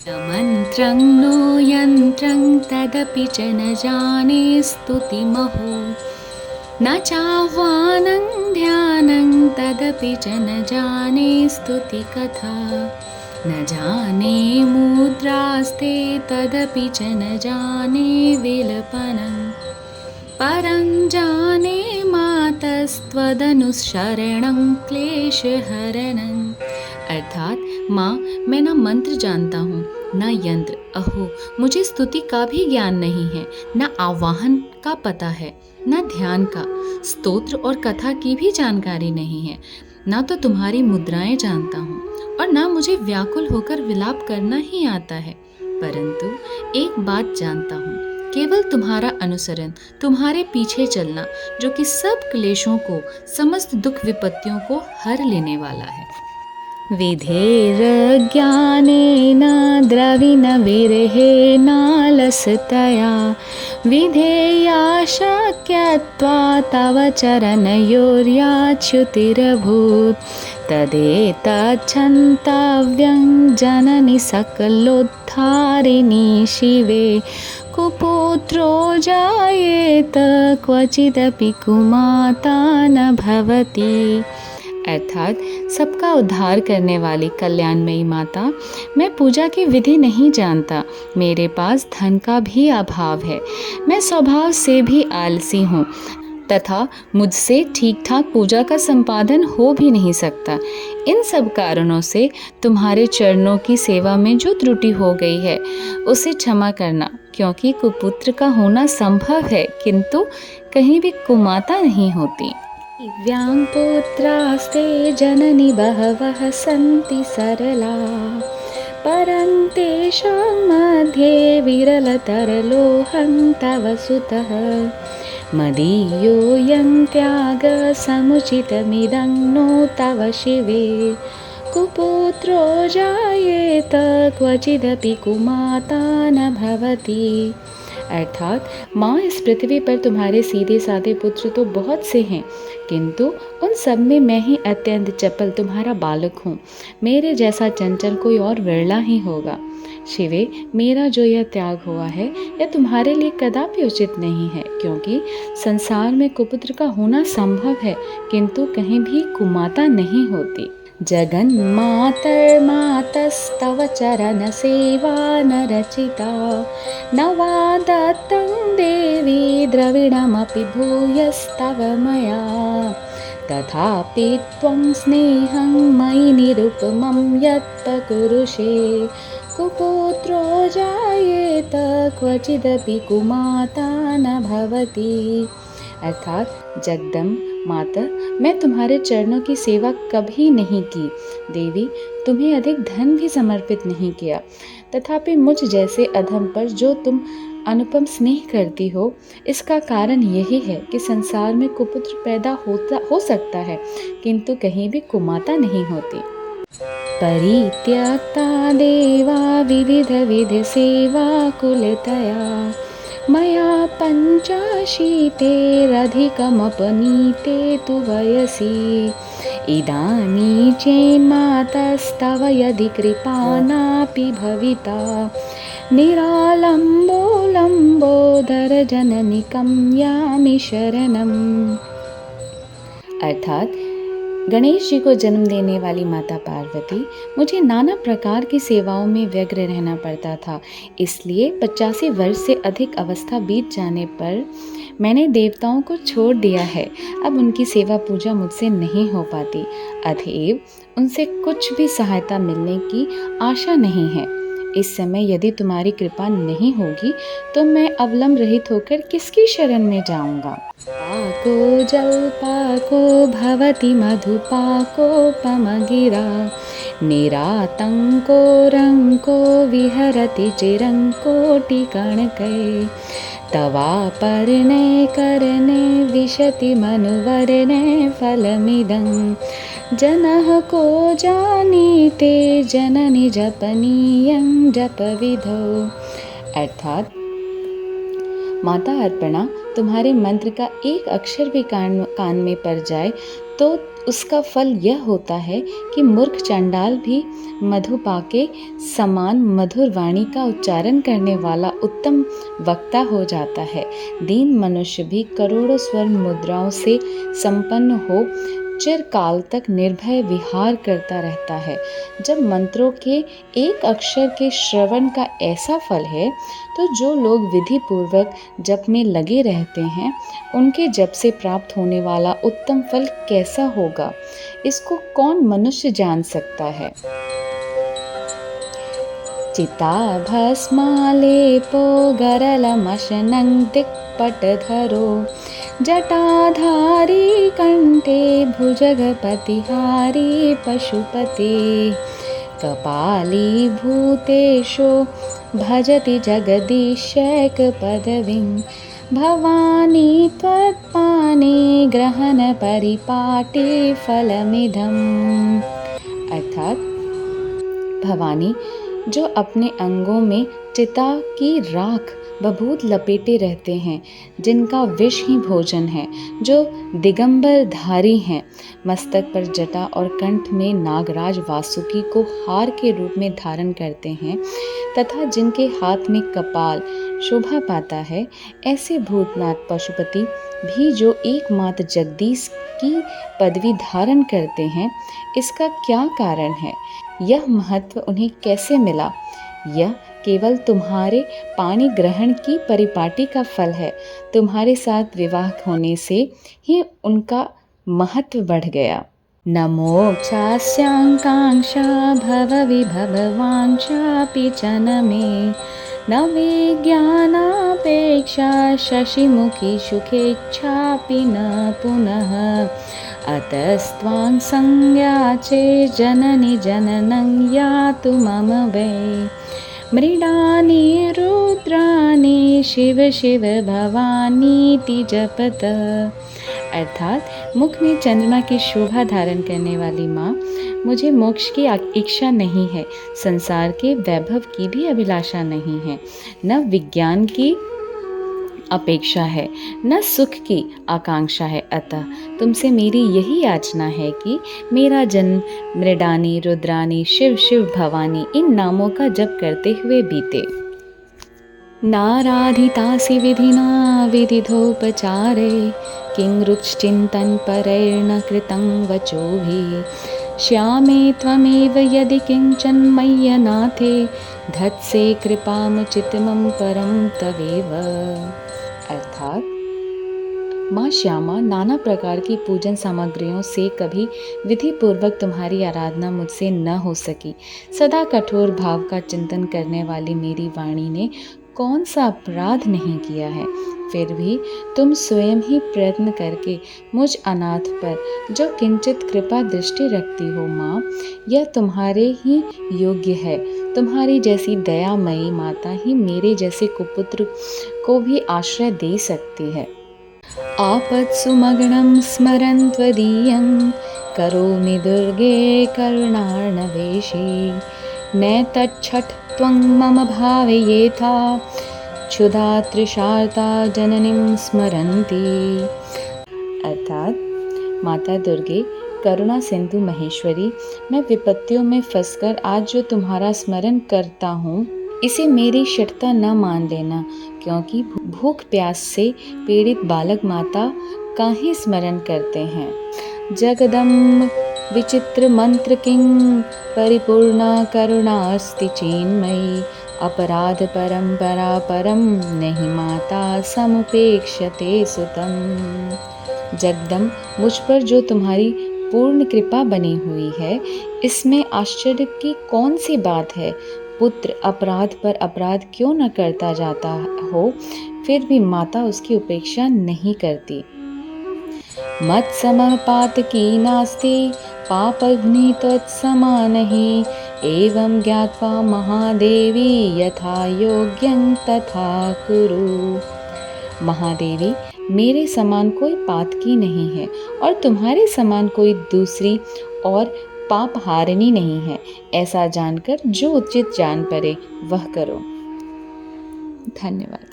न मन्त्रं नो यन्त्रं तदपि च न जाने स्तुतिमहो न चाह्वानं ध्यानं तदपि च न जाने स्तुतिकथा न जाने मुद्रास्ते तदपि च न जाने विलपनं परं जाने मातस्त्वदनुशरणं क्लेशहरणं। अर्थात माँ, मैं न मंत्र जानता हूँ न यंत्र। अहो, मुझे स्तुति का भी ज्ञान नहीं है, न आवाहन का पता है, न ध्यान का, स्तोत्र और कथा की भी जानकारी नहीं है। न तो तुम्हारी मुद्राएं जानता हूँ और न मुझे व्याकुल होकर विलाप करना ही आता है। परंतु एक बात जानता हूँ, केवल तुम्हारा अनुसरण, तुम्हारे पीछे चलना, जो कि सब क्लेशों को, समस्त दुख विपत्तियों को हर लेने वाला है। विधेर्ज्ञानेन द्रविणविरहेणालसतया विधेया शक्यत्वा तव चरणयोर्याच्युतिरभूत् तदेतच्छन्तव्यं जननि सकलोद्धारिणि शिवे कुपुत्रो जायेत क्वचिदपि कुमाता न भवति। अर्थात सबका उद्धार करने वाली कल्याणमयी माता, मैं पूजा की विधि नहीं जानता, मेरे पास धन का भी अभाव है, मैं स्वभाव से भी आलसी हूँ तथा मुझसे ठीक ठाक पूजा का संपादन हो भी नहीं सकता। इन सब कारणों से तुम्हारे चरणों की सेवा में जो त्रुटि हो गई है उसे क्षमा करना, क्योंकि कुपुत्र का होना संभव है किंतु कहीं भी कुमाता नहीं होती। दिव्यां पुत्रास्ते जननि बहवः सन्ति सरला परं तेषां मध्ये विरलतरलोहं तव सुतः मदीयोऽयं त्यागसमुचितमिदं नो तव शिवे कुपुत्रो जायेत क्वचिदपि कुमाता न भवति। अर्थात माँ, इस पृथ्वी पर तुम्हारे सीधे साधे पुत्र तो बहुत से हैं, किंतु उन सब में मैं ही अत्यंत चपल तुम्हारा बालक हूँ। मेरे जैसा चंचल कोई और विरला ही होगा। शिवे, मेरा जो यह त्याग हुआ है यह तुम्हारे लिए कदापि उचित नहीं है, क्योंकि संसार में कुपुत्र का होना संभव है किंतु कहीं भी कुमाता नहीं होती। जगन्मातर्मातस्तव चरण सेवा न रचिता न वा दत्तं देवी द्रविणमपि भूयस्तव मया तथापि त्वं स्नेहं मयि निरुपमं यत्पकुरुषे कुपुत्रो जायेत क्वचिदपि कुमाता न भवति। अर्थात जगदम्ब माता, मैं तुम्हारे चरणों की सेवा कभी नहीं की। देवी, तुम्हें अधिक धन भी समर्पित नहीं किया, तथापि मुझ जैसे अधम पर जो तुम अनुपम स्नेह करती हो, इसका कारण यही है कि संसार में कुपुत्र पैदा हो सकता है किंतु कहीं भी कुमाता नहीं होती। परित्यक्ता देवा विविध विधि सेवा कुलतया मया पञ्चाशीतेरधिकमपनीते तु वयसि इदानीं चेन्मातस्तव यदि कृपा नापि भविता निरालम्बो लम्बोदर जननिकं यामि शरणम्। अर्थात गणेश जी को जन्म देने वाली माता पार्वती, मुझे नाना प्रकार की सेवाओं में व्यग्र रहना पड़ता था, इसलिए 85 वर्ष से अधिक अवस्था बीत जाने पर मैंने देवताओं को छोड़ दिया है। अब उनकी सेवा पूजा मुझसे नहीं हो पाती, अतएव उनसे कुछ भी सहायता मिलने की आशा नहीं है। इस समय यदि तुम्हारी कृपा नहीं होगी तो मैं अवलंब रहित होकर किसकी शरण में जाऊंगा। पाको जलपाको भवति मधुपाकोपमगिरा निरातंको रंको विहरति चिरंकोटिकणकै तवापर्णे करणे विशति मनुवर्णे फलमिदं जनः को जानीते जननि जपनीयं जपविधौ। अर्थात माता अर्पणा, तुम्हारे मंत्र का एक अक्षर भी कान में पड़ जाए तो उसका फल यह होता है कि मूर्ख चंडाल भी मधुपा के समान मधुर वाणी का उच्चारण करने वाला उत्तम वक्ता हो जाता है। दीन मनुष्य भी करोड़ों स्वर्ण मुद्राओं से संपन्न हो चिरकाल तक निर्भय विहार करता रहता है। जब मंत्रों के एक अक्षर के श्रवण का ऐसा फल है, तो जो लोग विधि पूर्वक जप में लगे रहते हैं, उनके जप से प्राप्त होने वाला उत्तम फल कैसा होगा, इसको कौन मनुष्य जान सकता है। चिताभस्मालेपो गरलमशनं दिक्पटधरो जटाधारी कंठे भुजगपतिहारी पशुपते कपाली भूतेषु भजति जगदीशैक पदवीं भवानी त्वत्पाने ग्रहण परिपाटी फलमिदम्। अर्थात भवानी जो अपने अंगों में चिता की राख बभूत लपेटे रहते हैं, जिनका विष ही भोजन है, जो दिगंबर धारी हैं, मस्तक पर जटा और कंठ में नागराज वासुकी को हार के रूप में धारण करते हैं तथा जिनके हाथ में कपाल शोभा पाता है, ऐसे भूतनाथ पशुपति भी जो एकमात्र जगदीश की पदवी धारण करते हैं, इसका क्या कारण है? यह महत्व उन्हें कैसे मिला? यह केवल तुम्हारे पाणी ग्रहण की परिपाटी का फल है। तुम्हारे साथ विवाह होने से ही उनका महत्व बढ़ गया। न मोक्षास्याकांक्षा भव विभवांक्षापि च न मे न विज्ञानापेक्षा शशिमुखी सुखेच्छापि न पुनः अतस्त्वां संज्ञा चे जननि जननं यातु मम वै मृडानी रुद्रानी शिव शिव भवानीति जपत। अर्थात मुख में चंद्रमा की शोभा धारण करने वाली माँ, मुझे मोक्ष की इच्छा नहीं है, संसार के वैभव की भी अभिलाषा नहीं है, न विज्ञान की अपेक्षा है, न सुख की आकांक्षा है। अतः तुमसे मेरी यही याचना है कि मेरा जन्म मृडानी, रुद्रानी, शिव शिव, भवानी इन नामों का जप करते हुए बीते। नाराधितासि विधिना विदिधोपचारे किं रुचिचिन्तन परैर्न कृतं वचोभिः श्यामे त्वमेव यदि किंचन मय्यनाथे धत्से कृपामुचित मम परम तवेव। अर्थात माँ श्यामा नाना प्रकार की पूजन सामग्रियों से कभी विधि पूर्वक तुम्हारी आराधना मुझसे न हो सकी। सदा कठोर भाव का चिंतन करने वाली मेरी वाणी ने कौन सा अपराध नहीं किया है, फिर भी तुम स्वयं ही प्रयत्न करके मुझ अनाथ पर जो किंचित कृपा दृष्टि रखती हो माँ, यह तुम्हारे ही योग्य है। तुम्हारी जैसी दयामयी माता ही मेरे जैसे कुपुत्र को भी आश्रय दे सकती है। आपत्सुमग्नं स्मरन् त्वदीयं करोमि दुर्गे करुणार्णवेशी नैतच्छठ त्वं मम भावयेथा क्षुधा तृषार्ता जननीं स्मरन्ति। अर्थात माता दुर्गे, करुणा सिंधु महेश्वरी, मैं विपत्तियों में फंसकर आज जो तुम्हारा स्मरण करता हूँ, इसे मेरी शठता न मान लेना, क्योंकि भूख प्यास से पीड़ित बालक माता का ही स्मरण करते हैं। जगदम्ब विचित्र मंत्र किं परिपूर्णा करुणास्ति चेन्मयी अपराध परंपरा परम नहीं माता समुपेक्षते सुतम। जगदम्ब, मुझ पर जो तुम्हारी पूर्ण कृपा बनी हुई है, इसमें आश्चर्य की कौन सी बात है। पुत्र अपराध पर अपराध क्यों न करता जाता हो, फिर भी माता उसकी उपेक्षा नहीं करती। मत समः पातकी नास्ति पापघ्नि त्वत्समा नहीं एवं ज्ञात्वा महादेवी यथा योग्यं तथा कुरु। महादेवी, मेरे समान कोई पातकी नहीं है और तुम्हारे समान कोई दूसरी और पाप हारिनी नहीं है। ऐसा जानकर जो उचित जान पड़े वह करो। धन्यवाद।